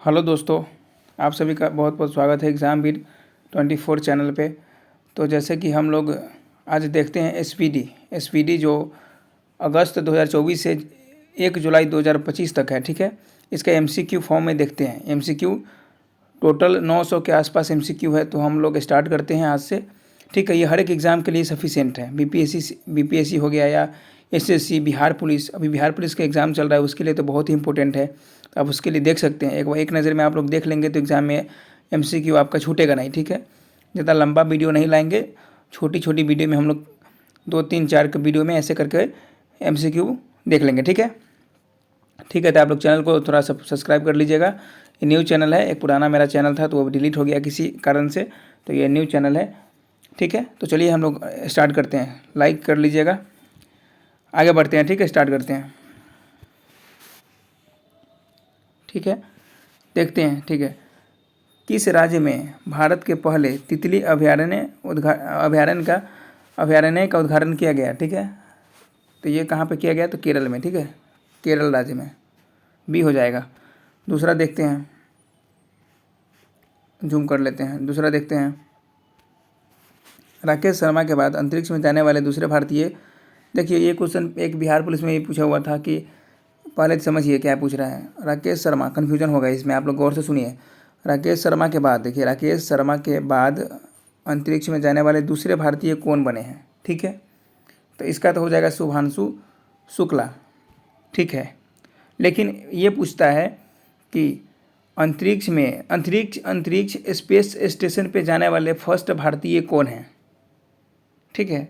Hello दोस्तों, आप सभी का बहुत बहुत स्वागत है एग्ज़ाम बीट 24 चैनल पे। तो जैसे कि हम लोग आज देखते हैं एसपीडी जो अगस्त 2024 से 1 जुलाई 2025 तक है। ठीक है, इसका एमसीक्यू फॉर्म में देखते हैं। एमसीक्यू टोटल 900 के आसपास एमसीक्यू है। तो हम लोग स्टार्ट करते हैं आज से। ठीक है, ये हर एक एग्ज़ाम के लिए सफिशिएंट है। बीपीएससी हो गया या एसएससी, बिहार पुलिस, अभी बिहार पुलिस का एग्ज़ाम चल रहा है, उसके लिए तो बहुत ही इंपॉर्टेंट है। तो आप उसके लिए देख सकते हैं। एक नज़र में आप लोग देख लेंगे तो एग्ज़ाम में एमसीक्यू आपका छूटेगा नहीं। ठीक है, ज़्यादा लंबा वीडियो नहीं लाएंगे, छोटी छोटी वीडियो में हम लोग 2-3-4 के वीडियो में ऐसे करके एमसीक्यू देख लेंगे। ठीक है, तो आप लोग चैनल को थोड़ा सब्सक्राइब कर लीजिएगा। ये न्यू चैनल है, एक पुराना मेरा चैनल था तो वो डिलीट हो गया किसी कारण से, तो ये न्यू चैनल है। ठीक है, तो चलिए हम लोग स्टार्ट करते हैं। लाइक कर लीजिएगा, आगे बढ़ते हैं। ठीक है, स्टार्ट करते हैं। ठीक है, देखते हैं। ठीक है, किस राज्य में भारत के पहले तितली अभयारण्य का उद्घाटन किया गया? ठीक है, तो ये कहाँ पे किया गया? तो केरल में। ठीक है, केरल राज्य में, बी हो जाएगा। दूसरा देखते हैं, जूम कर लेते हैं। दूसरा देखते हैं, राकेश शर्मा के बाद अंतरिक्ष में जाने वाले दूसरे भारतीय। देखिए, ये क्वेश्चन एक बिहार पुलिस में ये पूछा हुआ था कि पहले समझिए क्या पूछ रहा है। राकेश शर्मा, कन्फ्यूजन होगा इसमें, आप लोग गौर से सुनिए। राकेश शर्मा के बाद, देखिए राकेश शर्मा के बाद अंतरिक्ष में जाने वाले दूसरे भारतीय कौन बने हैं? ठीक है, तो इसका तो हो जाएगा शुभांशु शुक्ला। ठीक है, लेकिन ये पूछता है कि अंतरिक्ष स्पेस स्टेशन पे जाने वाले फर्स्ट भारतीय कौन हैं? ठीक है,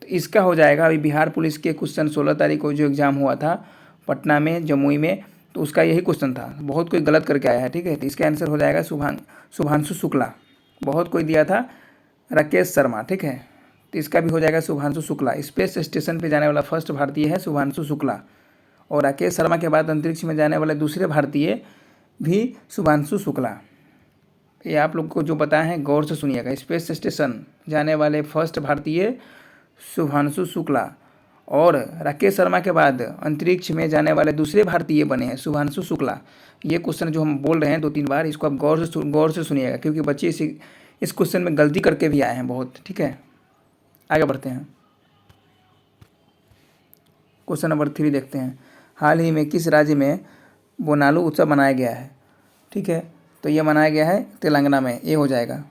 तो इसका हो जाएगा, अभी बिहार पुलिस के क्वेश्चन 16 तारीख को जो एग्ज़ाम हुआ था पटना में, जमुई में, तो उसका यही क्वेश्चन था। बहुत कोई गलत करके आया है। ठीक है, तो इसका आंसर हो जाएगा शुभांशु शुक्ला। बहुत कोई दिया था राकेश शर्मा। ठीक है, तो इसका भी हो जाएगा शुभांशु शुक्ला। स्पेस स्टेशन पे जाने वाला फर्स्ट भारतीय है शुभांशु शुक्ला, और राकेश शर्मा के बाद अंतरिक्ष में जाने वाले दूसरे भारतीय भी शुभांशु शुक्ला। ये आप लोग को जो बताया है गौर से सुनिएगा। स्पेस स्टेशन जाने वाले फर्स्ट भारतीय शुभांशु शुक्ला, और राकेश शर्मा के बाद अंतरिक्ष में जाने वाले दूसरे भारतीय बने हैं शुभांशु शुक्ला। ये क्वेश्चन जो हम बोल रहे हैं 2-3 बार, इसको आप गौर से सुनिएगा, क्योंकि बच्चे इस क्वेश्चन में गलती करके भी आए हैं बहुत। ठीक है, आगे बढ़ते हैं। क्वेश्चन नंबर 3 देखते हैं। हाल ही में किस राज्य में बोनालू उत्सव मनाया गया है? ठीक है, तो ये मनाया गया है तेलंगाना में, ये हो जाएगा।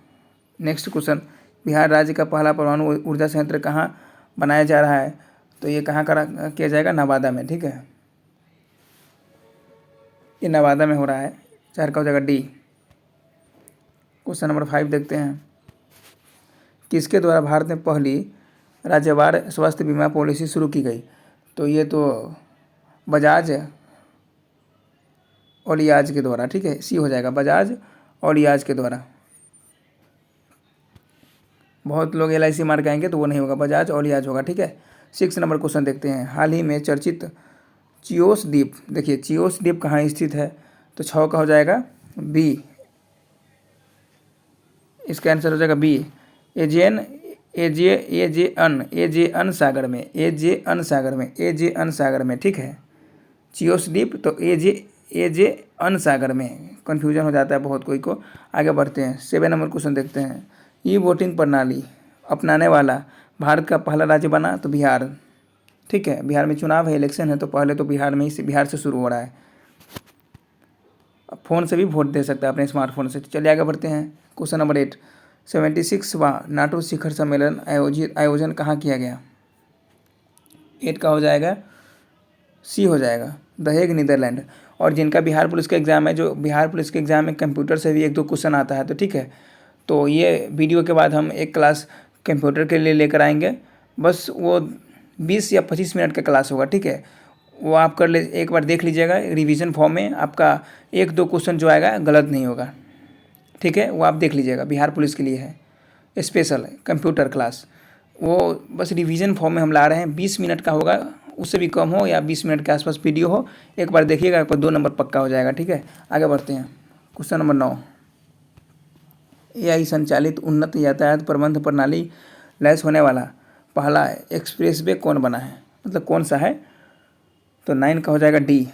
नेक्स्ट क्वेश्चन, बिहार राज्य का पहला परमाणु ऊर्जा संयंत्र कहाँ बनाया जा रहा है? तो ये कहाँ किया जाएगा? नवादा में। ठीक है, ये नवादा में हो रहा है। 4 का हो जाएगा डी। क्वेश्चन नंबर 5 देखते हैं। किसके द्वारा भारत में पहली राज्यवार स्वास्थ्य बीमा पॉलिसी शुरू की गई? तो ये तो बजाज ओलियाज के द्वारा। ठीक है, सी हो जाएगा, बजाज ओलियाज के द्वारा। बहुत लोग LIC मार के आएंगे तो वो नहीं होगा, बजाज ओलियाज होगा। ठीक है, 6 नंबर क्वेश्चन देखते हैं। हाल ही में चर्चित चियोस द्वीप, देखिए चियोस द्वीप कहाँ स्थित है? तो 6 का हो जाएगा बी। इसका आंसर हो जाएगा बी, एजेअन सागर में। ठीक है, चियोस द्वीप तो एजेअन सागर में। कन्फ्यूजन हो जाता है बहुत कोई को। आगे बढ़ते हैं, 7 नंबर क्वेश्चन देखते हैं। ई वोटिंग प्रणाली अपनाने वाला भारत का पहला राज्य बना? तो बिहार। ठीक है, बिहार में चुनाव है, इलेक्शन है, तो पहले तो बिहार से शुरू हो रहा है। फ़ोन से भी वोट दे सकता है अपने स्मार्टफोन से। चलिए आगे बढ़ते हैं। क्वेश्चन नंबर 8, 76वां नाटो शिखर सम्मेलन आयोजन कहाँ किया गया? 8 का हो जाएगा सी हो जाएगा, द हेग, नीदरलैंड। और जिनका बिहार पुलिस का एग्ज़ाम है, जो बिहार पुलिस के एग्ज़ाम में कंप्यूटर से भी 1-2 क्वेश्चन आता है, तो ठीक है, तो ये वीडियो के बाद हम एक क्लास कंप्यूटर के लिए लेकर आएंगे। बस वो 20 या 25 मिनट का क्लास होगा। ठीक है, वो आप एक बार देख लीजिएगा रिवीजन फॉर्म में, आपका 1-2 क्वेश्चन जो आएगा गलत नहीं होगा। ठीक है, वो आप देख लीजिएगा, बिहार पुलिस के लिए है स्पेशल कंप्यूटर क्लास। वो बस रिवीजन फॉर्म में हम ला रहे हैं, 20 मिनट का होगा, उससे भी कम हो या 20 मिनट के आसपास वीडियो हो। एक बार देखिएगा, आपको 2 नंबर पक्का हो जाएगा। ठीक है, आगे बढ़ते हैं। क्वेश्चन नंबर 9, AI संचालित उन्नत यातायात प्रबंध प्रणाली लैस होने वाला पहला एक्सप्रेसवे कौन बना है? मतलब कौन सा है? तो 9 का हो जाएगा डी,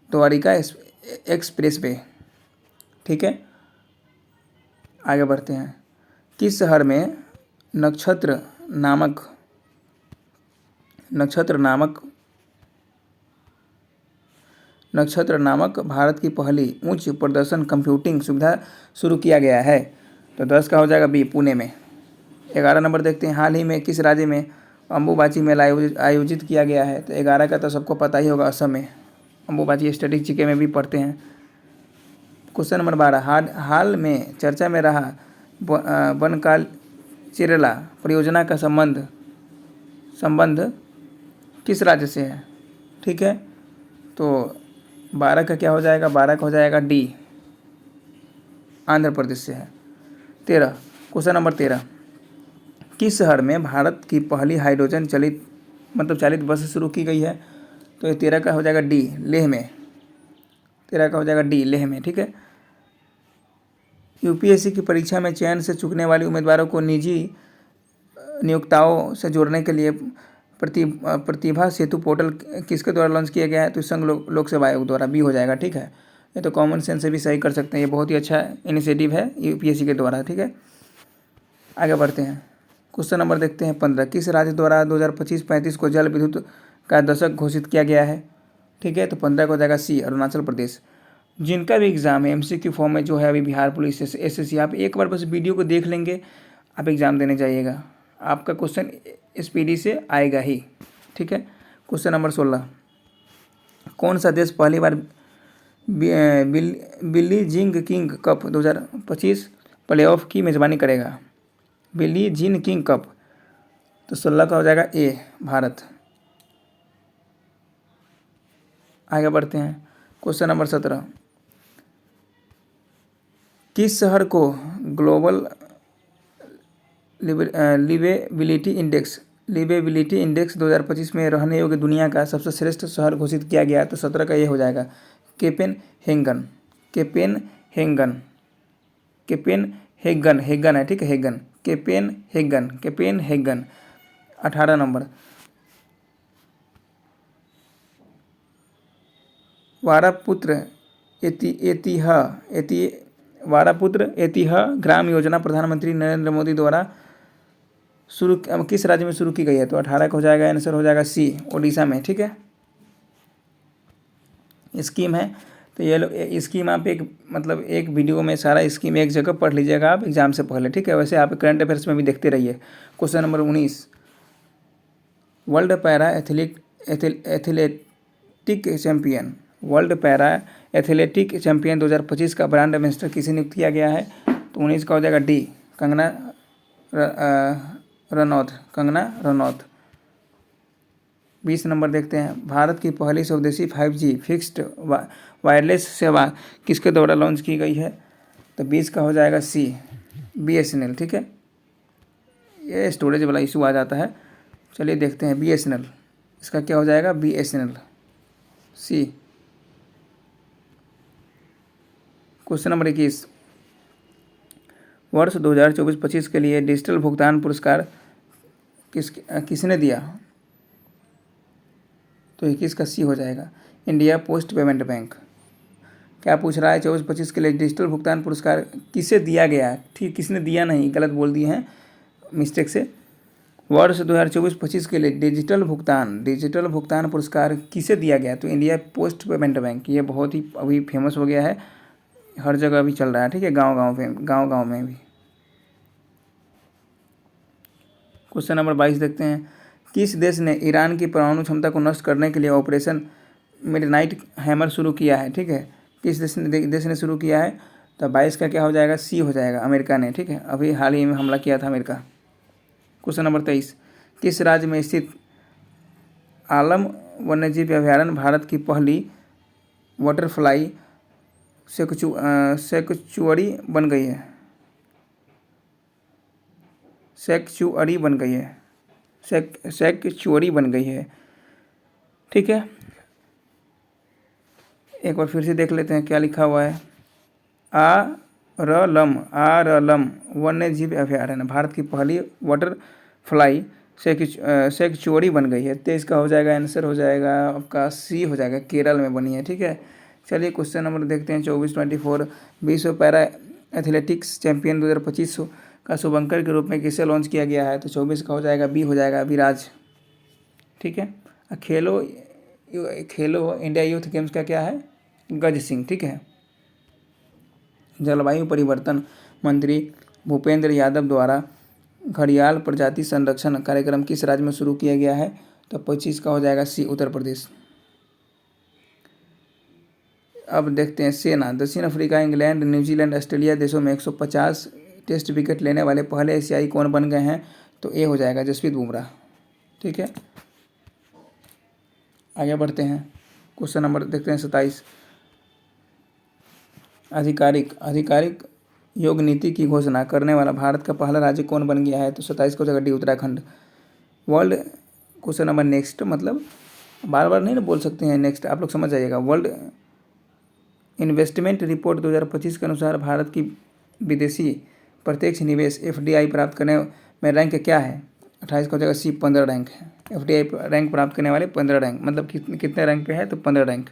द्वारिका एक्सप्रेसवे। ठीक है, आगे बढ़ते हैं। किस शहर में नक्षत्र नामक भारत की पहली उच्च प्रदर्शन कंप्यूटिंग सुविधा शुरू किया गया है? तो 10 का हो जाएगा बी, पुणे में। 11 नंबर देखते हैं, हाल ही में किस राज्य में अम्बुबाची मेला आयोजित किया गया है? तो 11 का तो सबको पता ही होगा, असम में। अम्बुबाची स्टैटिक जीके में भी पढ़ते हैं। क्वेश्चन नंबर 12, हाल में चर्चा में रहा बनकाल चिरेला परियोजना का संबंध किस राज्य से है? ठीक है, तो 12 का क्या हो जाएगा? 12 का हो जाएगा डी, आंध्र प्रदेश से है। 13, क्वेश्चन नंबर 13, किस शहर में भारत की पहली हाइड्रोजन चालित बस शुरू की गई है? तो ये 13 का हो जाएगा डी, लेह में। 13 का हो जाएगा डी, लेह में। ठीक है, यूपीएससी की परीक्षा में चयन से चूकने वाले उम्मीदवारों को निजी नियोक्ताओं से जोड़ने के लिए प्रतिभा सेतु पोर्टल किसके द्वारा लॉन्च किया गया है? तो संघ लोक सेवा आयोग द्वारा, बी हो जाएगा। ठीक है, ये तो कॉमन सेंस से भी सही कर सकते हैं, ये बहुत ही अच्छा इनिशिएटिव है यूपीएससी के द्वारा। ठीक है, आगे बढ़ते हैं। क्वेश्चन नंबर देखते हैं 15, किस राज्य द्वारा 2025-35 को जल विद्युत का दशक घोषित किया गया है? ठीक है, तो 15 को हो जाएगा सी, अरुणाचल प्रदेश। जिनका भी एग्ज़ाम है एमसीक्यू फॉर्म में जो है अभी बिहार पुलिस एसएससी, आप एक बार बस वीडियो को देख लेंगे, आप एग्ज़ाम देने जाइएगा, आपका क्वेश्चन स्पीडी से आएगा ही। ठीक है, क्वेश्चन नंबर 16, कौन सा देश पहली बार बिली जिंग किंग कप 2025 प्लेऑफ की मेज़बानी करेगा? बिली जिन किंग कप, तो 16 का हो जाएगा ए, भारत। आगे बढ़ते हैं। क्वेश्चन नंबर 17, किस शहर को ग्लोबल लिवेबिलिटी इंडेक्स 2025 में रहने योग्य दुनिया का सबसे श्रेष्ठ शहर घोषित किया गया? तो 17 का ये हो जाएगा कोपेनहेगन है। ठीक है, Hagin, Copenhagen. 18 number, वारापुत्र एतिहा Gram Yojana प्रधानमंत्री नरेंद्र मोदी द्वारा किस राज्य में शुरू की गई है? तो 18 का हो जाएगा, आंसर हो जाएगा सी, ओडिशा में। ठीक है, स्कीम है, तो ये स्कीम आप एक वीडियो में सारा स्कीम एक जगह पढ़ लीजिएगा आप एग्जाम से पहले। ठीक है, वैसे आप करंट अफेयर्स में भी देखते रहिए। Question number 19, world para athletic champion 2025 का ब्रांड एम्बेसडर किसे नियुक्त किया गया है? तो 19 का हो जाएगा डी, कंगना रनौत। 20 नंबर देखते हैं, भारत की पहली स्वदेशी 5G फिक्स्ड वायरलेस सेवा किसके द्वारा लॉन्च की गई है? तो 20 का हो जाएगा सी, BSNL। ठीक है, ये स्टोरेज वाला इशू आ जाता है। चलिए देखते हैं BSNL, इसका क्या हो जाएगा? BSNL, सी। क्वेश्चन नंबर 21, वर्ष 2024-25 के लिए डिजिटल भुगतान पुरस्कार किसने दिया? तो 21 का सी हो जाएगा, इंडिया पोस्ट पेमेंट बैंक। क्या पूछ रहा है? 24-25 के लिए डिजिटल भुगतान पुरस्कार किसे दिया गया? ठीक, किसने दिया नहीं, गलत बोल दिए हैं मिस्टेक से। वर्ष 2024-25 के लिए डिजिटल भुगतान पुरस्कार किसे दिया गया? तो इंडिया पोस्ट पेमेंट बैंक। ये बहुत ही अभी फेमस हो गया है, हर जगह भी चल रहा है। ठीक है, गांव में भी। क्वेश्चन नंबर 22 देखते हैं, किस देश ने ईरान की परमाणु क्षमता को नष्ट करने के लिए ऑपरेशन मिडनाइट हैमर शुरू किया है? ठीक है, किस देश ने शुरू किया है? तो 22 का क्या हो जाएगा? सी हो जाएगा, अमेरिका ने। ठीक है, अभी हाल ही में हमला किया था अमेरिका। क्वेश्चन नंबर 23, किस राज्य में स्थित आलम वन्यजीव अभयारण्य भारत की पहली बटरफ्लाई सेंचुरी बन गई है? सेंचुरी बन गई है। ठीक है, एक बार फिर से देख लेते हैं क्या लिखा हुआ है। आरलम वन्यजीव अभयारण्य भारत की पहली बटरफ्लाई सेंचुरी बन गई है। 23 का हो जाएगा, आंसर हो जाएगा आपका सी हो जाएगा, केरल में बनी है। ठीक है, चलिए क्वेश्चन नंबर देखते हैं 24 विश्व पैरा एथलेटिक्स चैंपियन 2025 का शुभंकर के रूप में किसे लॉन्च किया गया है? तो 24 का हो जाएगा बी, हो जाएगा विराज। ठीक है। खेलो इंडिया यूथ गेम्स का क्या है? गज सिंह। ठीक है। जलवायु परिवर्तन मंत्री भूपेंद्र यादव द्वारा घड़ियाल प्रजाति संरक्षण कार्यक्रम किस राज्य में शुरू किया गया है? तो 25 का हो जाएगा सी, उत्तर प्रदेश। अब देखते हैं सेना। दक्षिण अफ्रीका, इंग्लैंड, न्यूजीलैंड, ऑस्ट्रेलिया देशों में 150 टेस्ट विकेट लेने वाले पहले एशियाई कौन बन गए हैं? तो ए हो जाएगा जसप्रीत बुमराह। ठीक है। आगे बढ़ते हैं। क्वेश्चन नंबर देखते हैं 27। आधिकारिक योग नीति की घोषणा करने वाला भारत का पहला राज्य कौन बन गया है? तो 27 को जगह D, Uttarakhand. World question number next, मतलब बार बार नहीं ना बोल सकते हैं नेक्स्ट, आप लोग समझ जाइएगा। वर्ल्ड इन्वेस्टमेंट रिपोर्ट 2025 के अनुसार भारत की विदेशी प्रत्यक्ष निवेश FDI प्राप्त करने में रैंक क्या है? 28 का हो जाएगा सी, 15 रैंक है। FDI रैंक प्राप्त करने वाले 15 रैंक, मतलब कितने रैंक पे है? तो 15 रैंक।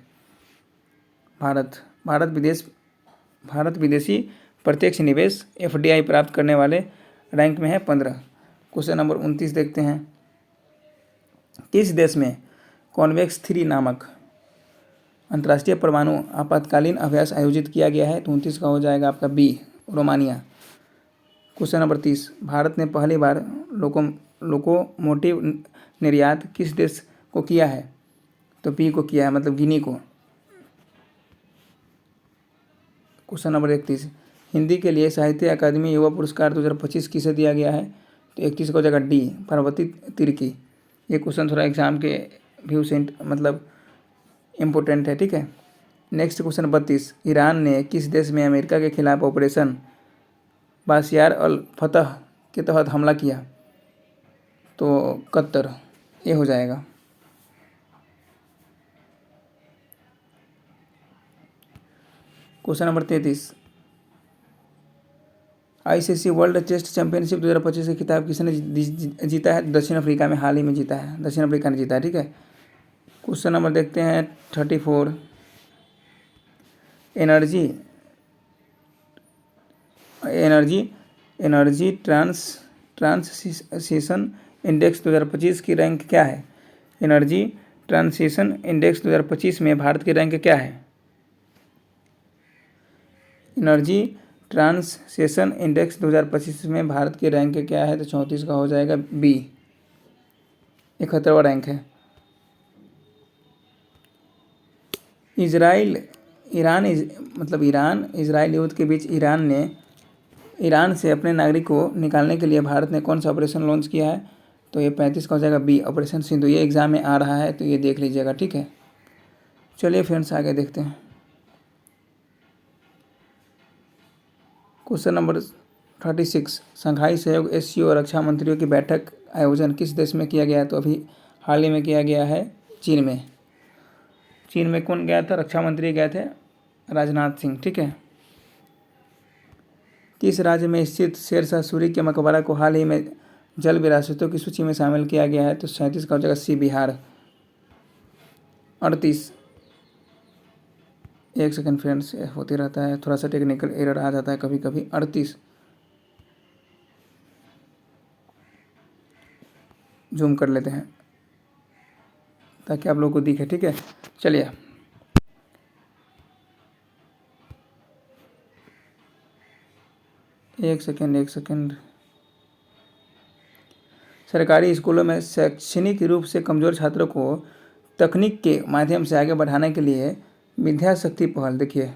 भारत विदेशी प्रत्यक्ष निवेश FDI प्राप्त करने वाले रैंक में है 15। क्वेश्चन नंबर 29 देखते हैं। किस देश में कॉन्वेक्स 3 नामक अंतर्राष्ट्रीय परमाणु आपातकालीन अभ्यास आयोजित किया गया है? तो 29 का हो जाएगा आपका B, Romania. Question number 30। Bharat ने पहली बार लोकोमोटिव निर्यात किस देश को किया है? तो बी को किया है, मतलब गिनी को। Question number 31। हिंदी के लिए साहित्य अकादमी युवा पुरस्कार 2025 किसे दिया गया है? तो 31 को जगह डी, पार्वती तिर्की। ये क्वेश्चन थोड़ा एग्जाम के व्यू से मतलब इम्पोर्टेंट है। ठीक है। Next question 32। ईरान ने किस देश में अमेरिका के खिलाफ ऑपरेशन बाशियार अल फतह के तहत हमला किया? तो कतर, ये हो जाएगा। Question number 33। ICC world test championship 2025 का खिताब किसने जीता है? दक्षिण अफ्रीका में हाल ही में जीता है, दक्षिण अफ्रीका ने जीता है। ठीक है। क्वेश्चन नंबर देखते हैं 34। एनर्जी ट्रांसिशन इंडेक्स 2025 की रैंक क्या है? एनर्जी ट्रांसिशन इंडेक्स 2025 में भारत की रैंक क्या है? एनर्जी ट्रांससेशन इंडेक्स 2025 में भारत की रैंक क्या है? तो 34 का हो जाएगा बी, 71वां रैंक है। इजराइल युद्ध के बीच ईरान से अपने नागरिक को निकालने के लिए भारत ने कौन सा ऑपरेशन लॉन्च किया है? तो ये 35 का हो जाएगा बी, ऑपरेशन सिंधु। ये एग्जाम में आ रहा है, तो ये देख लीजिएगा। ठीक है। चलिए फ्रेंड्स आगे देखते हैं। Question number 36। शंघाई सहयोग SCO रक्षा मंत्रियों की बैठक आयोजन किस देश में किया गया है? तो अभी हाल ही में किया गया है चीन में। चीन में कौन गया था? रक्षा मंत्री गए थे, राजनाथ सिंह। ठीक है। किस राज्य में स्थित शेरशाह सूरी के मकबरा को हाल ही में जल विरासतों की सूची में शामिल किया गया है? तो 37 का हो जाएगा सी, बिहार। 38। एक सेकंड फ्रेंड्स, होते रहता है, थोड़ा सा टेक्निकल एरर आ जाता है कभी कभी। 38 जूम कर लेते हैं ताकि आप लोगों को दिखे। ठीक है। चलिए एक सेकंड। सरकारी स्कूलों में शैक्षणिक रूप से कमज़ोर छात्रों को तकनीक के माध्यम से आगे बढ़ाने के लिए विद्या शक्ति पहल, देखिए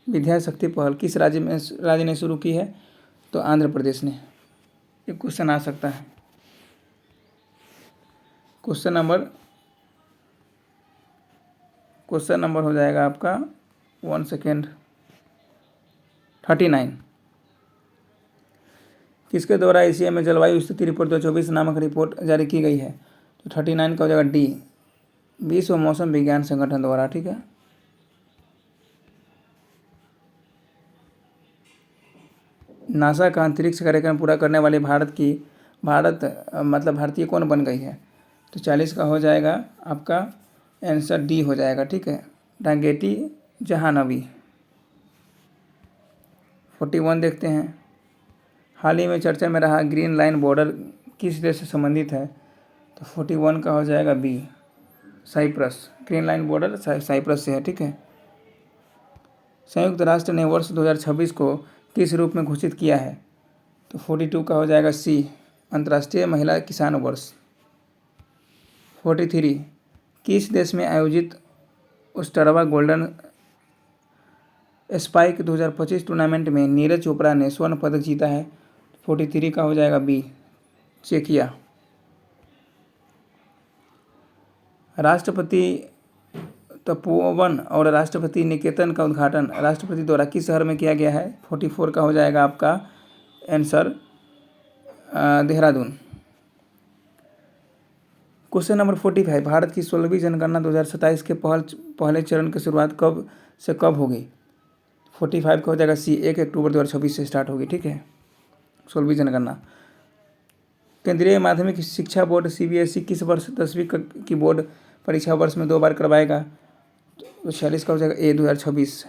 विद्या शक्ति पहल किस राज्य ने शुरू की है? तो आंध्र प्रदेश ने। ये क्वेश्चन आ सकता है। क्वेश्चन नंबर हो जाएगा आपका 39। किसके द्वारा एशिया में जलवायु स्थिति रिपोर्ट 2024 नामक रिपोर्ट जारी की गई है? तो 39 का हो जाएगा डी, विश्व मौसम विज्ञान संगठन द्वारा। ठीक है। नासा का अंतरिक्ष कार्यक्रम पूरा करने वाली भारतीय कौन बन गई है? तो 40 का हो जाएगा आपका आंसर डी हो जाएगा। ठीक है। डांगेटी जहानवी। 41 देखते हैं, हाल ही में चर्चा में रहा ग्रीन लाइन बॉर्डर किस देश से संबंधित है? तो 41 का हो जाएगा B, Cyprus. Green line border Cyprus से है, ठीक है। संयुक्त राष्ट्र ने वर्ष 2026 को किस रूप में घोषित किया है? तो 42 का हो जाएगा सी, अंतर्राष्ट्रीय महिला किसान वर्ष। 43 किस देश में आयोजित उस्टरवा गोल्डन स्पाइक 2025 टूर्नामेंट में नीरज चोपड़ा ने स्वर्ण पदक जीता है? 43 का हो जाएगा बी, चेकिया। राष्ट्रपति तपोवन और राष्ट्रपति निकेतन का उद्घाटन राष्ट्रपति द्वारा किस शहर में किया गया है? 44 का हो जाएगा आपका answer Dehradun. Question number 45, Bharat की 16वीं जनगणना 2027 के पहले चरण की शुरुआत कब से कब होगी? 45 का हो जाएगा सी, 1 अक्टूबर 2026 से स्टार्ट होगी, ठीक है, 16वीं जनगणना। केंद्रीय माध्यमिक शिक्षा बोर्ड CBSE किस वर्ष 10वीं की बोर्ड परीक्षा वर्ष में 2 बार करवाएगा? तो 46 का हो जाएगा ए, 2026।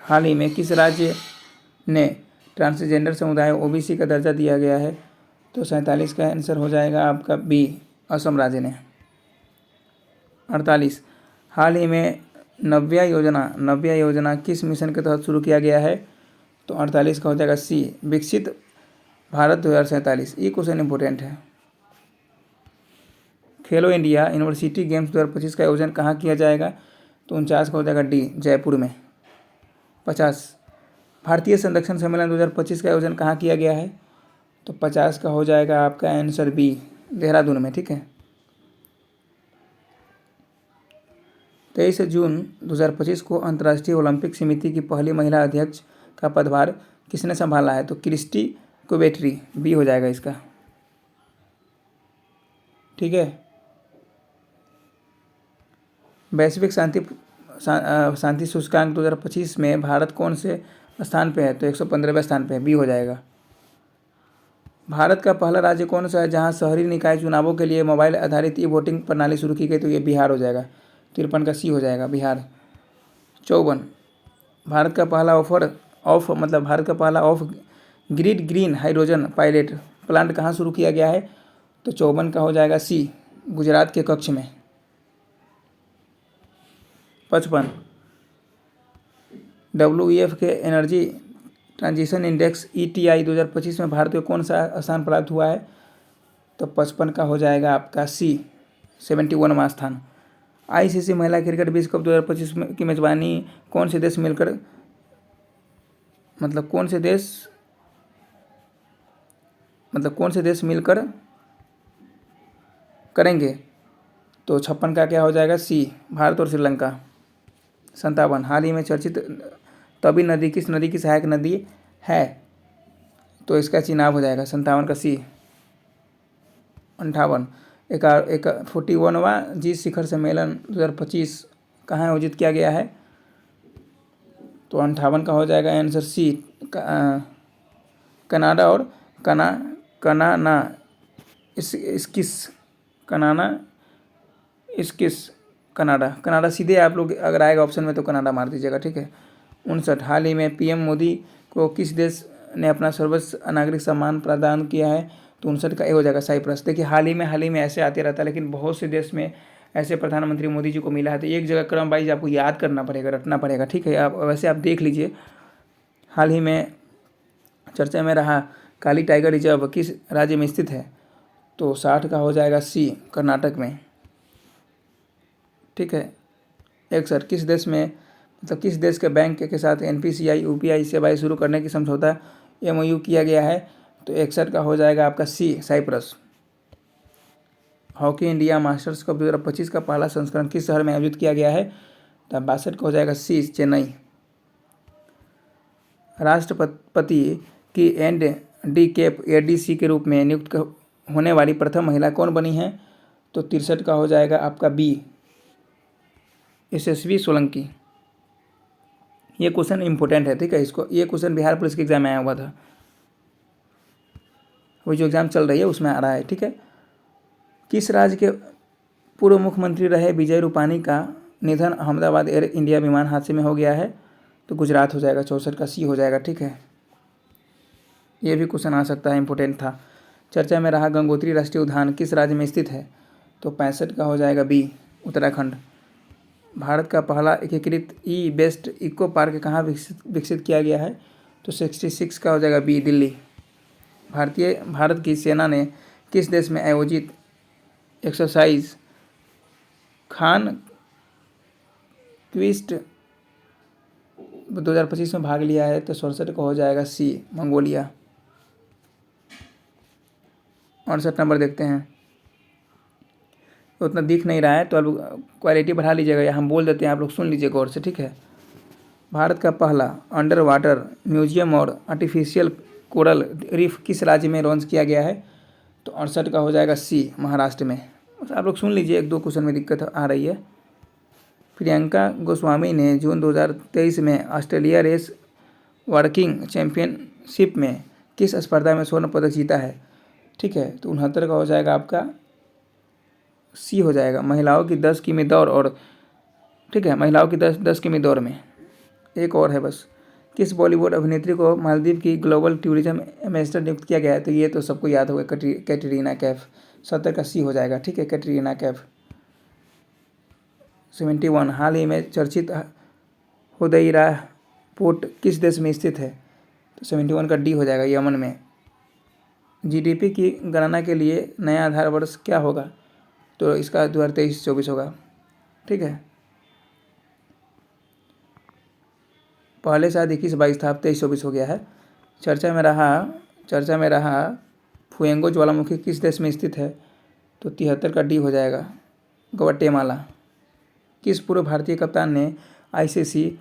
हाल ही में किस राज्य ने ट्रांसजेंडर समुदाय OBC का दर्जा दिया गया है? तो 47 का आंसर हो जाएगा आपका बी, असम राज्य ने। 48 हाल ही में नव्या योजना किस मिशन के तहत शुरू किया गया है? तो 48 का हो जाएगा सी, विकसित भारत 2047। ये क्वेश्चन इंपॉर्टेंट है। खेलो इंडिया यूनिवर्सिटी गेम्स 2025 का आयोजन कहाँ किया जाएगा? तो 49 का हो जाएगा डी, जयपुर में। 50 भारतीय संरक्षण सम्मेलन 2025 का आयोजन कहाँ किया गया है? तो 50 का हो जाएगा आपका आंसर बी, देहरादून में, ठीक है। 23 जून 2025 को अंतर्राष्ट्रीय ओलंपिक समिति की पहली महिला अध्यक्ष का पदभार किसने संभाला है? तो क्रिस्टी कुबेट्री, बी हो जाएगा इसका, ठीक है। वैश्विक शांति सूचकांक 2025 में भारत कौन से स्थान पे है? तो 115वें स्थान पे है, बी हो जाएगा। भारत का पहला राज्य कौन सा है जहां शहरी निकाय चुनावों के लिए मोबाइल आधारित ई-वोटिंग प्रणाली शुरू की गई? तो ये बिहार हो जाएगा, 53 का सी हो जाएगा, बिहार। 54 भारत का पहला भारत का पहला of grid green hydrogen pilot plant कहाँ शुरू किया गया है? तो 54 का हो जाएगा सी, गुजरात के कच्छ में। 55 WEF के एनर्जी ट्रांजिशन इंडेक्स ETI 2025 में भारत को कौन सा स्थान प्राप्त हुआ है? तो 55 का हो जाएगा आपका सी, 71वां स्थान। ICC महिला क्रिकेट विश्व कप 2025 की मेजबानी कौन से देश मिलकर करेंगे? तो 56 का क्या हो जाएगा सी, भारत और श्रीलंका। 57 हाल ही में चर्चित तवी नदी किस नदी की सहायक नदी है? तो इसका चुनाव हो जाएगा, 57 का सी। 58 41वां जी शिखर सम्मेलन 2025 कहाँ आयोजित किया गया है? तो 58 का हो जाएगा आंसर सी, कनाडा और कनाडा सीधे आप लोग अगर आएगा ऑप्शन में तो कनाडा मार दीजिएगा, ठीक है। 59 हाल ही में PM मोदी को किस देश ने अपना सर्वोच्च नागरिक सम्मान प्रदान किया है? तो 59 का ए हो जाएगा, साइप्रस। देखिए हाल ही में ऐसे आते रहता है, लेकिन बहुत से देश में ऐसे प्रधानमंत्री मोदी जी को मिला है। तो एक जगह क्रम वाइज आपको याद करना पड़ेगा, रटना पड़ेगा, ठीक है। आप वैसे आप देख लीजिए, हाल ही में चर्चा में रहा काली टाइगर रिजर्व किस राज्य में स्थित है? तो 60 का हो जाएगा सी, कर्नाटक में, ठीक है। 61 किस देश के बैंक के साथ NPCI UPI सेवाएं शुरू करने की समझौता MOU किया गया है? तो 61 का हो जाएगा आपका C, Cyprus. Hockey India masters cup 2025 का पहला संस्करण किस शहर में आयोजित किया गया है? तो 62 का हो जाएगा सी, चेन्नई। राष्ट्रपति की ND कैप ADC के रूप में नियुक्त होने वाली प्रथम महिला कौन बनी है? तो 63 का हो जाएगा आपका बी, यशस्वी सोलंकी। ये क्वेश्चन इंपॉर्टेंट है, ठीक है। ये क्वेश्चन बिहार पुलिस के एग्जाम में आया हुआ था, वही जो एग्जाम चल रही है उसमें आ रहा है, ठीक है। किस राज्य के पूर्व मुख्यमंत्री रहे विजय रूपानी का निधन अहमदाबाद एयर इंडिया विमान हादसे में हो गया है, तो गुजरात हो जाएगा, 64 का सी हो जाएगा। ठीक है, ये भी क्वेश्चन आ सकता है, इंपॉर्टेंट था। चर्चा में रहा गंगोत्री राष्ट्रीय उद्यान किस राज्य में स्थित है, तो 65 का हो जाएगा बी, उत्तराखंड। भारत का पहला एकीकृत ई बेस्ट इको पार्क कहाँ विकसित किया गया है, तो 66 का हो जाएगा बी, दिल्ली। भारत की सेना ने किस देश में आयोजित एक्सरसाइज खान क्विस्ट 2025 में भाग लिया है, तो 67 का हो जाएगा सी, मंगोलिया। 68 नंबर देखते हैं, उतना दिख नहीं रहा है तो आप क्वालिटी बढ़ा लीजिएगा या हम बोल देते हैं, आप लोग सुन लीजिए गौर से। ठीक है, भारत का पहला अंडर वाटर म्यूजियम और आर्टिफिशियल कोरल रीफ किस राज्य में लॉन्च किया गया है, तो 68 का हो जाएगा सी, महाराष्ट्र में। आप लोग सुन लीजिए, एक दो क्वेश्चन में दिक्कत आ रही है। प्रियंका गोस्वामी ने जून 2023 में ऑस्ट्रेलिया रेस वर्किंग चैंपियनशिप में किस स्पर्धा में स्वर्ण पदक जीता है। ठीक है, तो 69 का हो जाएगा आपका सी हो जाएगा, महिलाओं की 10 किमी दौड़ और, ठीक है, महिलाओं की 10 किमी दौड़ में। एक और है बस, किस बॉलीवुड अभिनेत्री को मालदीव की ग्लोबल टूरिज्म एम्बेसडर नियुक्त किया गया है, तो ये तो सबको याद होगा, कैटरीना कैफ। 70 का सी हो जाएगा। ठीक है, कैटरीना कैफ। 71 हाल ही में चर्चित होदेयरा पोर्ट किस देश में स्थित है, तो 71 का डी हो जाएगा, यमन में। जीडीपी की गणना के लिए नया आधार वर्ष क्या होगा, तो इसका 2023-24 होगा। ठीक है, पहले शायद 21-22 था, अब 23-24 हो गया है। चर्चा में रहा फुएंगो ज्वालामुखी किस देश में स्थित है, तो 73 का डी हो जाएगा, ग्वाटेमाला। किस पूर्व भारतीय कप्तान ने आईसीसी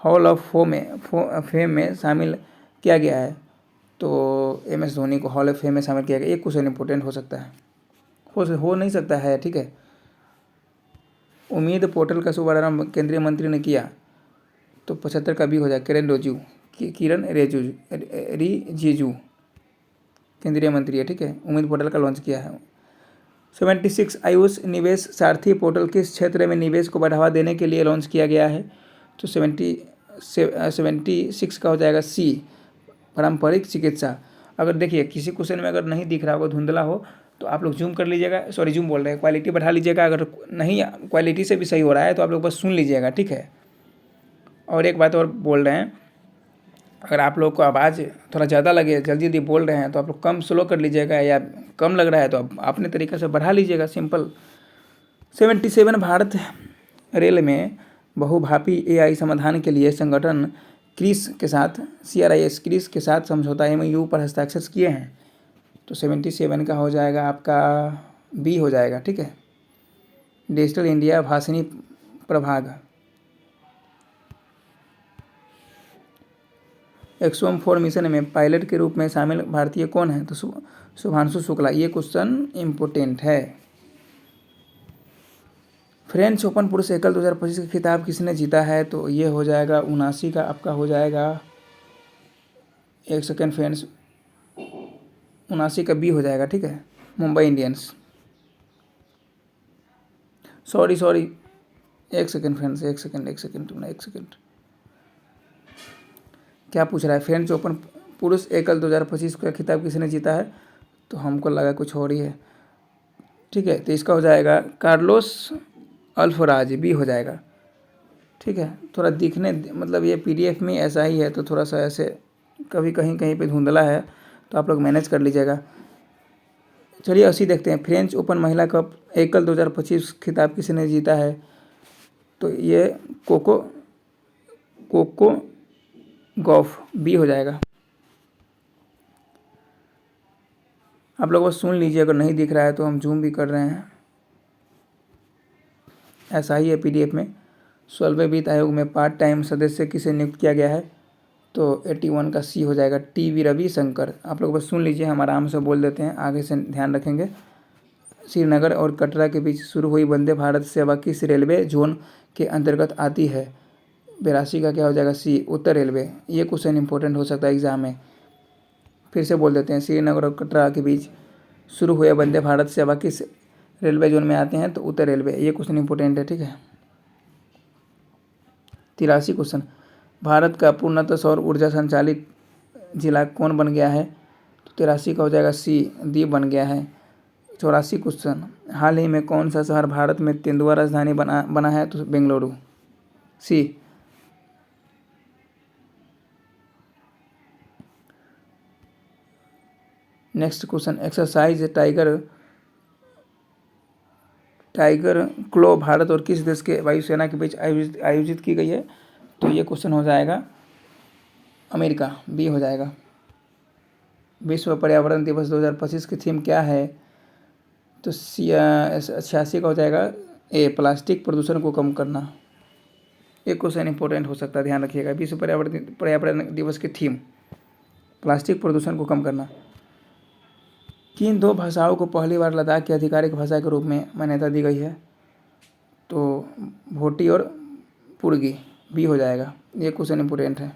हॉल ऑफ फेम में शामिल किया गया है, तो MS धोनी को हॉल ऑफ फेम में शामिल किया गया। एक क्वेश्चन इंपॉर्टेंट हो सकता है, हो नहीं सकता है। ठीक है, उम्मीद पोर्टल का शुभारंभ केंद्रीय मंत्री ने किया, तो 75 का भी हो जाए, किरण रिजिजू केंद्रीय मंत्री है। ठीक है, उम्मीद पोर्टल का लॉन्च किया है। 76 आयुष निवेश सारथी पोर्टल किस क्षेत्र में निवेश को बढ़ावा देने के लिए लॉन्च किया गया है, तो 76 का हो जाएगा सी, पारंपरिक चिकित्सा। अगर देखिए किसी क्वेश्चन में अगर नहीं दिख रहा होगा, धुंधला हो, तो आप लोग जूम कर लीजिएगा, सॉरी जूम बोल रहे हैं, क्वालिटी बढ़ा लीजिएगा। अगर नहीं क्वालिटी से भी सही हो रहा है तो आप लोग बस सुन लीजिएगा। ठीक है, और एक बात और बोल रहे हैं, अगर आप लोग को आवाज़ थोड़ा ज़्यादा लगे, जल्दी जल्दी बोल रहे हैं, तो आप लोग कम स्लो कर लीजिएगा, या कम लग रहा है तो आप अपने तरीके से बढ़ा लीजिएगा, सिंपल। 77 भारत रेल में बहुभापी AI समाधान के लिए संगठन क्रिस के साथ क्रिस के साथ समझौता MOU पर हस्ताक्षर किए हैं, तो 77 का हो जाएगा आपका बी हो जाएगा। ठीक है, डिजिटल इंडिया भाषिणी प्रभाग। XOM4 मिशन में पायलट के रूप में शामिल भारतीय कौन है, तो शुभांशु शुक्ला। ये क्वेश्चन इम्पोर्टेंट है। फ्रेंच ओपन पुरुष एकल 2025 का खिताब किसने जीता है, तो ये हो जाएगा 79 का, आपका हो जाएगा, एक सेकेंड फ्रेंड्स, 79 का बी हो जाएगा। ठीक है, मुंबई इंडियंस। सॉरी एक सेकेंड फ्रेंड्स, एक सेकेंड क्या पूछ रहा है, फ्रेंच ओपन पुरुष एकल 2025 का खिताब किसने जीता है, तो हमको लगा कुछ और ही है। ठीक है, तो इसका हो जाएगा कार्लोस अल्फराज, बी हो जाएगा। ठीक है, थोड़ा दिखने मतलब ये PDF में ऐसा ही है, तो थोड़ा सा ऐसे कभी कहीं पे धुंधला है, तो आप लोग मैनेज कर लीजिएगा। चलिए 80 देखते हैं, फ्रेंच ओपन महिला कप एकल 2025 खिताब किसने जीता है, तो ये कोको गॉफ, बी हो जाएगा। आप लोग बस सुन लीजिए, अगर नहीं दिख रहा है तो हम जूम भी कर रहे हैं, ऐसा ही है PDF में। 16वें वित्त आयोग में पार्ट टाइम सदस्य किसे नियुक्त किया गया है, तो 81 का सी हो जाएगा, TV रविशंकर। आप लोग बस सुन लीजिए, हम आराम से बोल देते हैं, आगे से ध्यान रखेंगे। श्रीनगर और कटरा के बीच शुरू हुई वंदे भारत सेवा किस रेलवे जोन के अंतर्गत आती है, 82 का क्या हो जाएगा सी, उत्तर रेलवे। ये क्वेश्चन इंपॉर्टेंट हो सकता है एग्जाम में, फिर से बोल देते हैं, श्रीनगर और कटरा के बीच शुरू हुए वंदे भारत सेवा किस रेलवे जोन में आते हैं तो उत्तर रेलवे। ये क्वेश्चन इंपॉर्टेंट है, ठीक है। 83 क्वेश्चन, भारत का पूर्णतः सौर ऊर्जा संचालित जिला कौन बन गया है? तो 83 का हो जाएगा सी, दीव बन गया है। 84 क्वेश्चन, हाल ही में कौन सा शहर भारत में तेंदुआ राजधानी बना है? तो बेंगलुरु, सी। नेक्स्ट क्वेश्चन, एक्सरसाइज टाइगर क्लो भारत और किस देश के वायुसेना के बीच आयोजित की गई है? तो ये क्वेश्चन हो जाएगा अमेरिका, बी हो जाएगा। विश्व पर्यावरण दिवस 2025 की थीम क्या है? तो 86 का हो जाएगा ए, प्लास्टिक प्रदूषण को कम करना। एक क्वेश्चन इंपॉर्टेंट हो सकता है, ध्यान रखिएगा। विश्व पर्यावरण दिवस की थीम प्लास्टिक प्रदूषण को कम करना। किन 2 भाषाओं को पहली बार लद्दाख की आधिकारिक भाषा के रूप में मान्यता दी गई है? तो भोटी और पुर्गी, बी हो जाएगा। ये क्वेश्चन इंपॉर्टेंट है।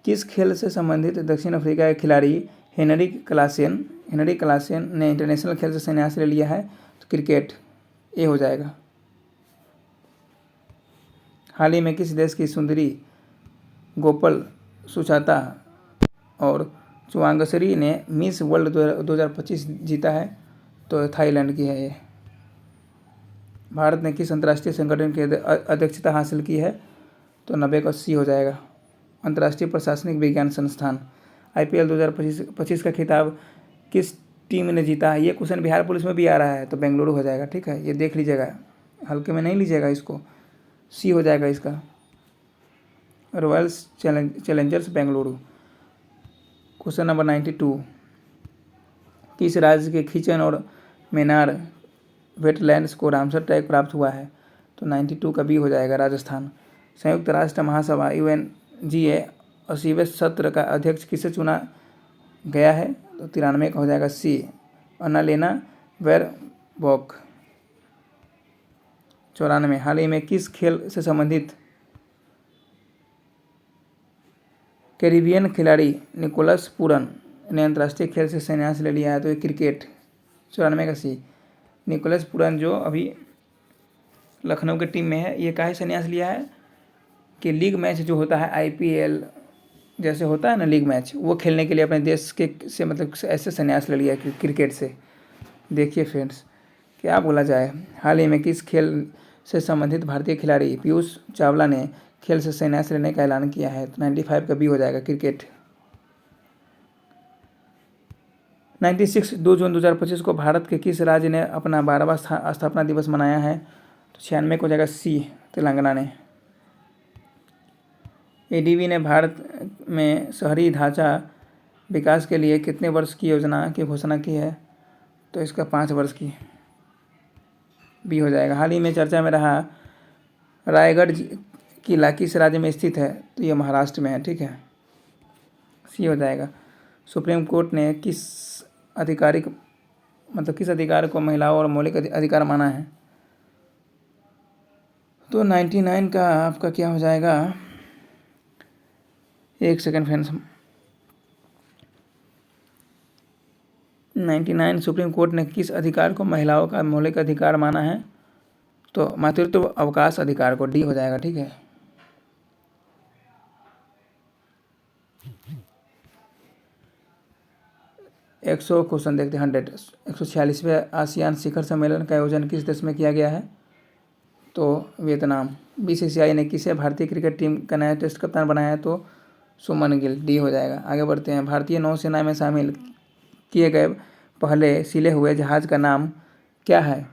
किस खेल से संबंधित दक्षिण अफ्रीका के खिलाड़ी हेनरिक क्लासेन ने इंटरनेशनल खेल से संन्यास ले लिया है? तो क्रिकेट, ए हो जाएगा। हाल ही में किस देश की सुंदरी गोपाल सुचाता और चुआंगसरी ने मिस वर्ल्ड 2025 जीता है? तो थाईलैंड की है ये। भारत ने किस अंतर्राष्ट्रीय संगठन की अध्यक्षता हासिल की है? तो 90 का सी हो जाएगा, अंतर्राष्ट्रीय प्रशासनिक विज्ञान संस्थान। IPL 2025 का खिताब किस टीम ने जीता है? ये क्वेश्चन बिहार पुलिस में भी आ रहा है, तो बेंगलुरु हो जाएगा, ठीक है। ये देख लीजिएगा, हल्के में नहीं लीजिएगा इसको, सी हो जाएगा इसका, Royals Challengers Bengaluru. Question number 92, किस राज्य के खींचन और मेनार वेटलैंड्स को रामसर टैग प्राप्त हुआ है? तो 92 का बी हो जाएगा, राजस्थान। संयुक्त राष्ट्र महासभा UNGA 80वें सत्र का अध्यक्ष किसे चुना गया है? तो 93 का हो जाएगा सी, अन्नालेना बैरबॉक। 94, हाल ही में किस खेल से संबंधित कैरिबियन खिलाड़ी निकोलस पूरन ने अंतर्राष्ट्रीय खेल से संन्यास ले लिया है? तो ये क्रिकेट, 94 का सी। निकोलस पूरन जो अभी लखनऊ की टीम में है, ये काहे संन्यास लिया है कि लीग मैच जो होता है IPL जैसे होता है ना लीग मैच, वो खेलने के लिए अपने देश के से मतलब ऐसे संन्यास ले लिया क्रिकेट से। देखिए फ्रेंड्स, क्या बोला जाए। हाल ही में किस खेल से संबंधित भारतीय खिलाड़ी पीयूष चावला ने खेल से संन्यास लेने का ऐलान किया है? तो 95 का बी हो जाएगा, क्रिकेट। 96, 2 जून 2025 को भारत के किस राज्य ने अपना 12वां स्थापना दिवस मनाया है? तो 96 को हो जाएगा सी, तेलंगाना ने। ADB ने भारत में शहरी ढांचा विकास के लिए कितने वर्ष की योजना की घोषणा की है? तो इसका 5 वर्ष की, बी हो जाएगा। हाल ही में चर्चा में रहा रायगढ़ किला किस राज्य में स्थित है? तो ये महाराष्ट्र में है, ठीक है, सी हो जाएगा। सुप्रीम कोर्ट ने किस अधिकार को महिलाओं और मौलिक अधिकार माना है? तो 99 का आपका क्या हो जाएगा, एक सेकंड फ्रेंड्स। 99 सुप्रीम कोर्ट ने किस अधिकार को महिलाओं का मौलिक अधिकार माना है? तो मातृत्व अवकाश अधिकार को, डी हो जाएगा, ठीक है। क्वेश्चन देखते हैं 100। 146वें आसियान शिखर सम्मेलन का आयोजन किस देश में किया गया है? तो वियतनाम। BCCI ने किसे भारतीय क्रिकेट टीम का नया टेस्ट कप्तान बनाया है? तो सुमन गिल, डी हो जाएगा। आगे बढ़ते हैं। भारतीय नौसेना में शामिल किए गए पहले सिले हुए जहाज़ का नाम क्या है?